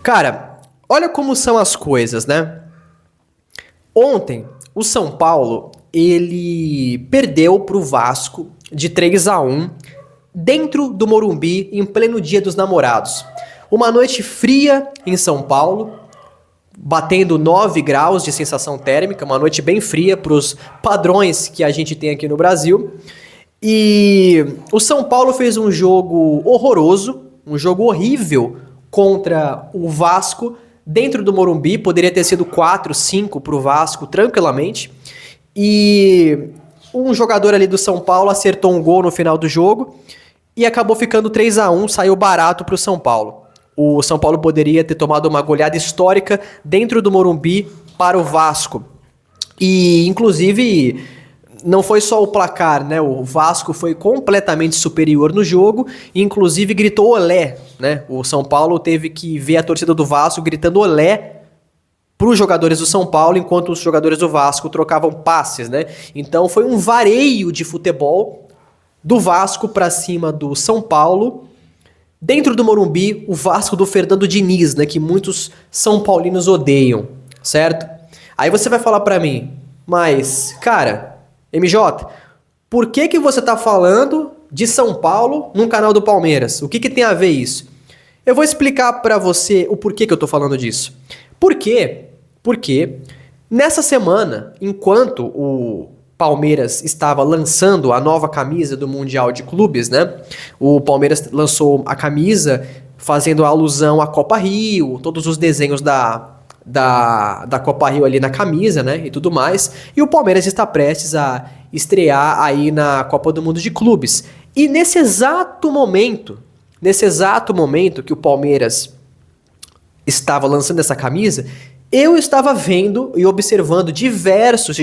Cara, olha como são as coisas, né? Ontem, o São Paulo, ele perdeu pro Vasco de 3-1 dentro do Morumbi em pleno Dia dos Namorados. Uma noite fria em São Paulo, batendo 9 graus de sensação térmica, uma noite bem fria para os padrões que a gente tem aqui no Brasil. E o São Paulo fez um jogo horroroso, um jogo horrível contra o Vasco dentro do Morumbi. Poderia ter sido 4-5 para o Vasco tranquilamente. E um jogador ali do São Paulo acertou um gol no final do jogo e acabou ficando 3-1, saiu barato para o São Paulo. O São Paulo poderia ter tomado uma goleada histórica dentro do Morumbi para o Vasco. E, inclusive, não foi só o placar, né? O Vasco foi completamente superior no jogo e, inclusive, gritou olé, né? O São Paulo teve que ver a torcida do Vasco gritando olé para os jogadores do São Paulo, enquanto os jogadores do Vasco trocavam passes, né? Então, foi um vareio de futebol do Vasco para cima do São Paulo. Dentro do Morumbi, o Vasco do Fernando Diniz, né, que muitos São Paulinos odeiam, certo? Aí você vai falar pra mim, mas, cara, MJ, por que você tá falando de São Paulo num canal do Palmeiras? O que tem a ver isso? Eu vou explicar pra você o porquê que eu tô falando disso. Por quê? Porque nessa semana, enquanto o Palmeiras estava lançando a nova camisa do Mundial de Clubes, né? O Palmeiras lançou a camisa fazendo alusão à Copa Rio, todos os desenhos da Copa Rio ali na camisa, né? E tudo mais. E o Palmeiras está prestes a estrear aí na Copa do Mundo de Clubes. E nesse exato momento que o Palmeiras estava lançando essa camisa, eu estava vendo e observando diversos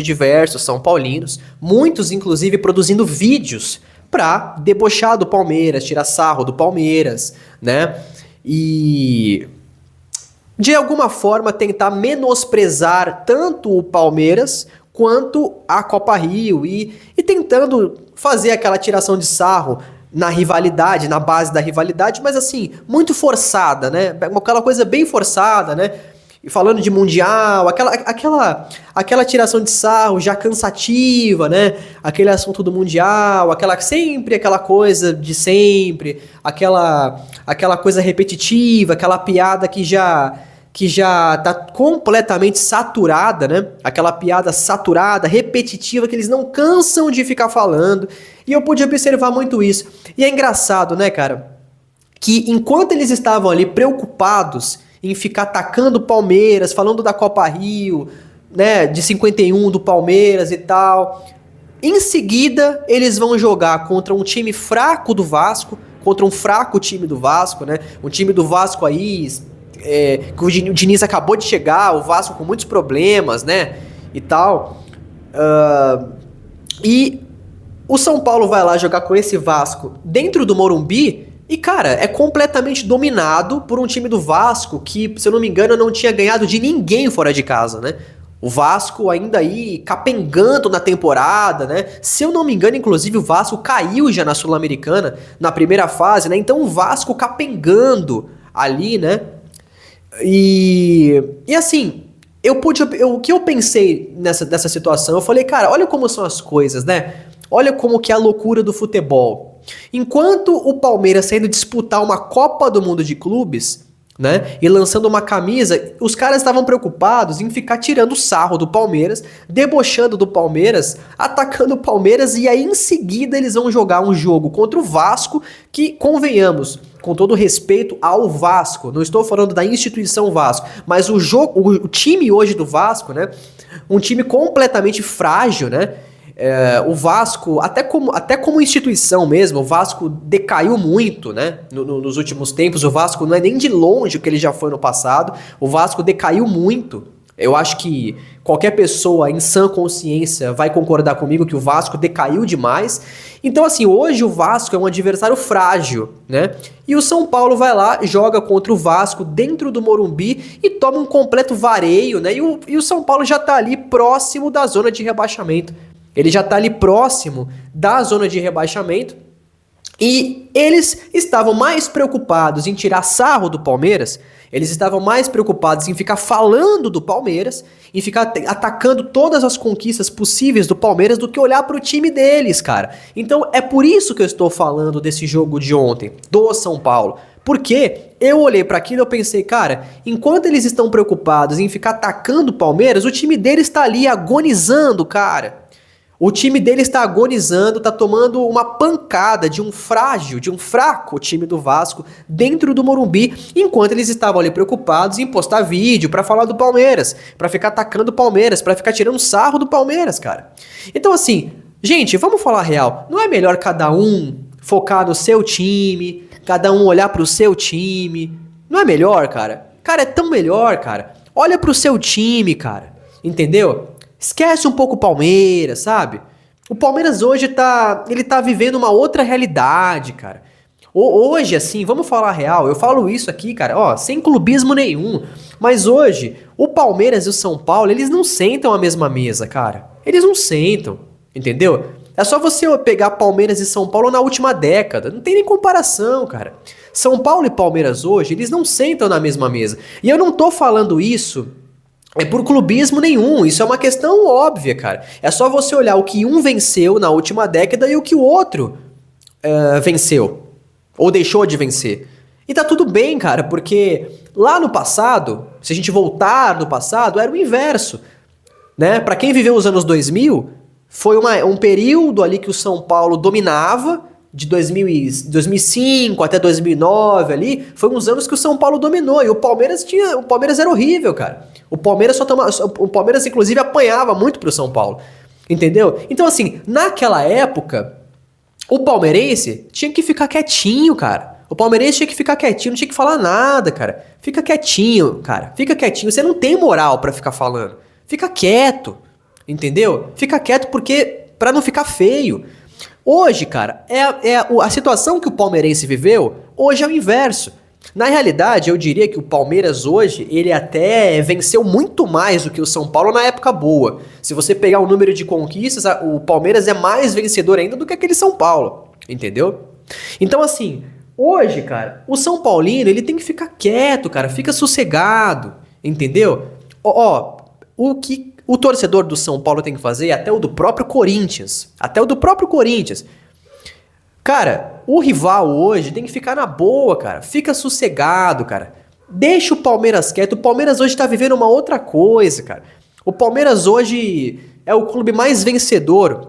São Paulinos, muitos inclusive produzindo vídeos para debochar do Palmeiras, tirar sarro do Palmeiras, né? E de alguma forma tentar menosprezar tanto o Palmeiras quanto a Copa Rio e tentando fazer aquela tiração de sarro na rivalidade, na base da rivalidade, mas assim, muito forçada, né? Aquela coisa bem forçada, né? E falando de mundial, aquela tiração de sarro já cansativa, né? Aquele assunto do mundial, aquela coisa de sempre, aquela coisa repetitiva, aquela piada que já tá completamente saturada, né? Aquela piada saturada, repetitiva, que eles não cansam de ficar falando. E eu pude observar muito isso. E é engraçado, né, cara? Que enquanto eles estavam ali preocupados em ficar atacando o Palmeiras, falando da Copa Rio, né, de 51 do Palmeiras e tal. Em seguida, eles vão jogar contra um time fraco do Vasco, contra um fraco time do Vasco, né? Um time do Vasco aí, que o Diniz acabou de chegar, o Vasco com muitos problemas, né? E tal. E o São Paulo vai lá jogar com esse Vasco dentro do Morumbi. E, cara, é completamente dominado por um time do Vasco que, se eu não me engano, não tinha ganhado de ninguém fora de casa, né? O Vasco ainda aí capengando na temporada, né? Se eu não me engano, inclusive, o Vasco caiu já na Sul-Americana, na primeira fase, né? Então o Vasco capengando ali, né? E assim, o que eu pensei nessa situação? Eu falei, cara, olha como são as coisas, né? Olha como que é a loucura do futebol. Enquanto o Palmeiras saindo disputar uma Copa do Mundo de Clubes, né, e lançando uma camisa, os caras estavam preocupados em ficar tirando sarro do Palmeiras, debochando do Palmeiras, atacando o Palmeiras, e aí em seguida eles vão jogar um jogo contra o Vasco, que, convenhamos, com todo respeito ao Vasco, não estou falando da instituição Vasco, mas o time hoje do Vasco, né, um time completamente frágil, né? O Vasco, até como instituição mesmo, o Vasco decaiu muito, né? Nos últimos tempos. O Vasco não é nem de longe o que ele já foi no passado. O Vasco decaiu muito. Eu acho que qualquer pessoa em sã consciência vai concordar comigo que o Vasco decaiu demais. Então, assim, hoje o Vasco é um adversário frágil, né? E o São Paulo vai lá, joga contra o Vasco dentro do Morumbi e toma um completo vareio, né? E o São Paulo já tá ali próximo da zona de rebaixamento. Ele já tá ali próximo da zona de rebaixamento. E eles estavam mais preocupados em tirar sarro do Palmeiras, eles estavam mais preocupados em ficar falando do Palmeiras, em ficar atacando todas as conquistas possíveis do Palmeiras do que olhar pro time deles, cara. Então é por isso que eu estou falando desse jogo de ontem, do São Paulo. Porque eu olhei pra aquilo e eu pensei, cara, enquanto eles estão preocupados em ficar atacando o Palmeiras, o time deles tá ali agonizando, cara. O time dele está agonizando, está tomando uma pancada de um fraco time do Vasco dentro do Morumbi, enquanto eles estavam ali preocupados em postar vídeo para falar do Palmeiras, para ficar atacando o Palmeiras, para ficar tirando sarro do Palmeiras, cara. Então assim, gente, vamos falar real, não é melhor cada um focar no seu time, cada um olhar pro seu time? Não é melhor, cara? Cara, é tão melhor, cara. Olha pro seu time, cara. Entendeu? Esquece um pouco o Palmeiras, sabe? O Palmeiras hoje ele tá vivendo uma outra realidade, cara. Hoje, assim, vamos falar real, eu falo isso aqui, cara, ó, sem clubismo nenhum. Mas hoje, o Palmeiras e o São Paulo, eles não sentam à mesma mesa, cara. Eles não sentam, entendeu? É só você pegar Palmeiras e São Paulo na última década. Não tem nem comparação, cara. São Paulo e Palmeiras hoje, eles não sentam na mesma mesa. E eu não tô falando isso por clubismo nenhum, isso é uma questão óbvia, cara. É só você olhar o que um venceu na última década e o que o outro venceu, ou deixou de vencer. E tá tudo bem, cara, porque lá no passado, se a gente voltar no passado, era o inverso, né? Pra quem viveu os anos 2000, foi um período ali que o São Paulo dominava, de 2005 até 2009 ali, foi uns anos que o São Paulo dominou, e o Palmeiras era horrível, cara. O Palmeiras inclusive apanhava muito pro São Paulo, entendeu? Então assim, naquela época, o palmeirense tinha que ficar quietinho, cara. O palmeirense tinha que ficar quietinho, não tinha que falar nada, cara. Fica quietinho, cara. Fica quietinho, você não tem moral pra ficar falando. Fica quieto, entendeu? Fica quieto pra não ficar feio. Hoje, cara, a situação que o palmeirense viveu, hoje é o inverso. Na realidade, eu diria que o Palmeiras hoje, ele até venceu muito mais do que o São Paulo na época boa. Se você pegar o número de conquistas, o Palmeiras é mais vencedor ainda do que aquele São Paulo, entendeu? Então assim, hoje, cara, o São Paulino, ele tem que ficar quieto, cara, fica sossegado, entendeu? O que o torcedor do São Paulo tem que fazer, até o do próprio Corinthians, cara, o rival hoje tem que ficar na boa, cara. Fica sossegado, cara. Deixa o Palmeiras quieto. O Palmeiras hoje tá vivendo uma outra coisa, cara. O Palmeiras hoje é o clube mais vencedor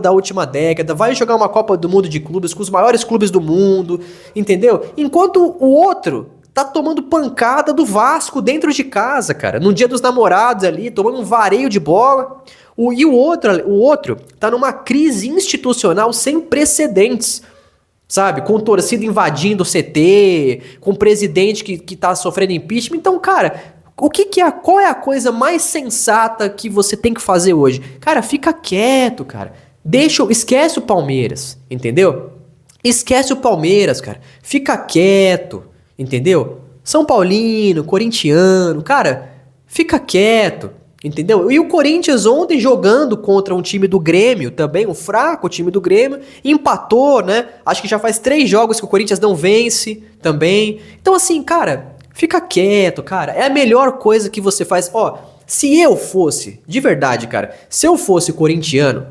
da última década. Vai jogar uma Copa do Mundo de clubes com os maiores clubes do mundo, entendeu? Enquanto o outro tá tomando pancada do Vasco dentro de casa, cara. No Dia dos Namorados ali, tomando um vareio de bola. O outro tá numa crise institucional sem precedentes, sabe? Com torcida invadindo o CT, com presidente que tá sofrendo impeachment. Então, cara, qual é a coisa mais sensata que você tem que fazer hoje? Cara, fica quieto, cara. Esquece o Palmeiras, entendeu? Esquece o Palmeiras, cara. Fica quieto, entendeu? São Paulino, corintiano, cara, fica quieto. Entendeu? E o Corinthians ontem jogando contra um time do Grêmio também, um fraco time do Grêmio, empatou, né? Acho que já faz 3 jogos que o Corinthians não vence também. Então assim, cara, fica quieto, cara. É a melhor coisa que você faz. Ó, se eu fosse, de verdade, cara, se eu fosse corintiano,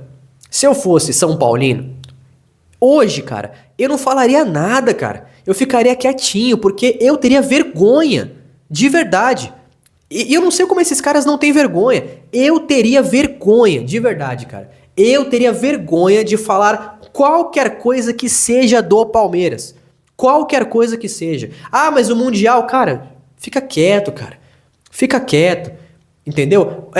se eu fosse São Paulino, hoje, cara, eu não falaria nada, cara. Eu ficaria quietinho, porque eu teria vergonha, de verdade. E eu não sei como esses caras não têm vergonha. Eu teria vergonha, de verdade, cara. Eu teria vergonha de falar qualquer coisa que seja do Palmeiras. Qualquer coisa que seja. Ah, mas o Mundial, cara, fica quieto, cara. Fica quieto, entendeu?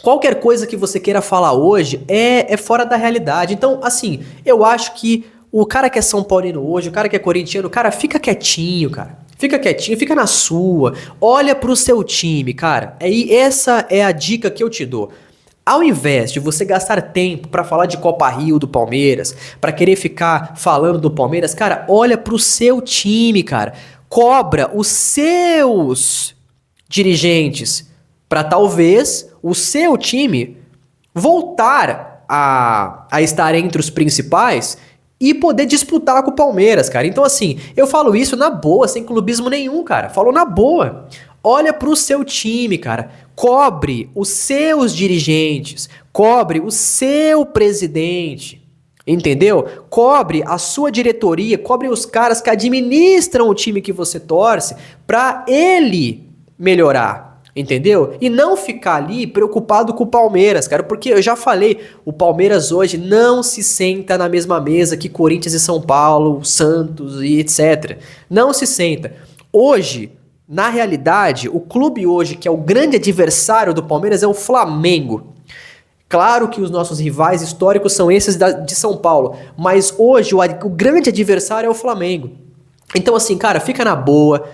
Qualquer coisa que você queira falar hoje é fora da realidade. Então, assim, eu acho que o cara que é São Paulino hoje, o cara que é corintiano, cara, fica quietinho, cara. Fica quietinho, fica na sua, olha pro seu time, cara. Essa é a dica que eu te dou. Ao invés de você gastar tempo pra falar de Copa Rio do Palmeiras, pra querer ficar falando do Palmeiras, cara, olha pro seu time, cara. Cobra os seus dirigentes pra talvez o seu time voltar a estar entre os principais e poder disputar com o Palmeiras, cara. Então, assim, eu falo isso na boa, sem clubismo nenhum, cara. Falo na boa. Olha pro seu time, cara. Cobre os seus dirigentes, cobre o seu presidente. Entendeu? Cobre a sua diretoria, cobre os caras que administram o time que você torce pra ele melhorar, entendeu? E não ficar ali preocupado com o Palmeiras, cara, porque eu já falei, o Palmeiras hoje não se senta na mesma mesa que Corinthians e São Paulo, Santos e etc. Não se senta. Hoje, na realidade, o clube hoje que é o grande adversário do Palmeiras é o Flamengo. Claro que os nossos rivais históricos são esses de São Paulo, mas hoje o grande adversário é o Flamengo. Então assim, cara, fica na boa,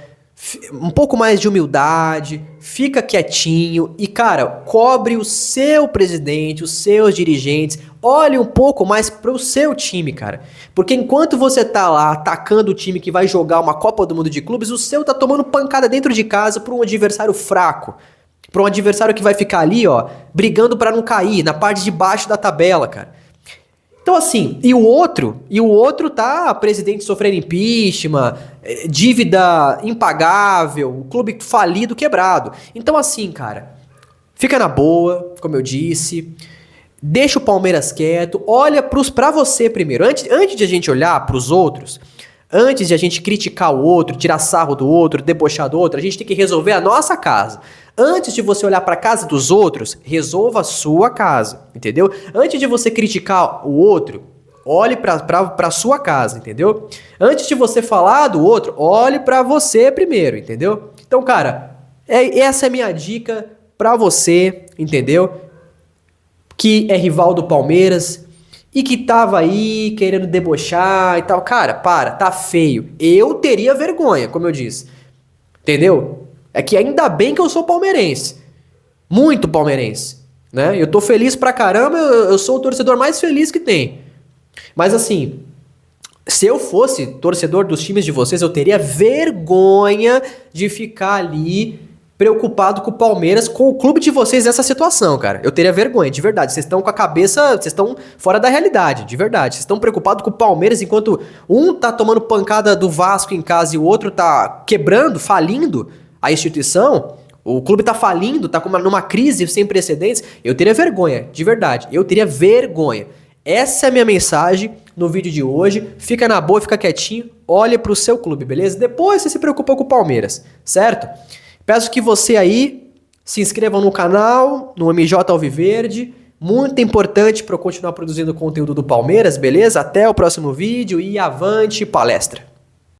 um pouco mais de humildade, fica quietinho e, cara, cobre o seu presidente, os seus dirigentes, olhe um pouco mais pro seu time, cara. Porque enquanto você tá lá atacando o time que vai jogar uma Copa do Mundo de Clubes, o seu tá tomando pancada dentro de casa por um adversário fraco. Para um adversário que vai ficar ali, ó, brigando para não cair, na parte de baixo da tabela, cara. Então assim, e o outro tá presidente sofrendo impeachment, dívida impagável, o clube falido, quebrado. Então assim, cara, fica na boa, como eu disse, deixa o Palmeiras quieto, olha pra você primeiro, antes de a gente olhar pros outros, antes de a gente criticar o outro, tirar sarro do outro, debochar do outro, a gente tem que resolver a nossa casa. Antes de você olhar para a casa dos outros, resolva a sua casa, entendeu? Antes de você criticar o outro, olhe para a sua casa, entendeu? Antes de você falar do outro, olhe para você primeiro, entendeu? Então, cara, essa é a minha dica para você, entendeu? Que é rival do Palmeiras e que tava aí querendo debochar e tal. Cara, tá feio. Eu teria vergonha, como eu disse. Entendeu? É que ainda bem que eu sou palmeirense. Muito palmeirense, né? Eu tô feliz pra caramba, eu sou o torcedor mais feliz que tem. Mas assim, se eu fosse torcedor dos times de vocês, eu teria vergonha de ficar ali preocupado com o Palmeiras, com o clube de vocês nessa situação, cara. Eu teria vergonha, de verdade. Vocês estão com a cabeça, vocês estão fora da realidade, de verdade. Vocês estão preocupados com o Palmeiras, enquanto um tá tomando pancada do Vasco em casa e o outro tá quebrando, falindo a instituição. O clube tá falindo, tá numa crise sem precedentes. Eu teria vergonha, de verdade. Eu teria vergonha. Essa é a minha mensagem no vídeo de hoje. Fica na boa, fica quietinho. Olha pro seu clube, beleza? Depois você se preocupa com o Palmeiras, certo? Peço que você aí se inscreva no canal, no MJ Alviverde. Muito importante para eu continuar produzindo conteúdo do Palmeiras, beleza? Até o próximo vídeo e avante palestra!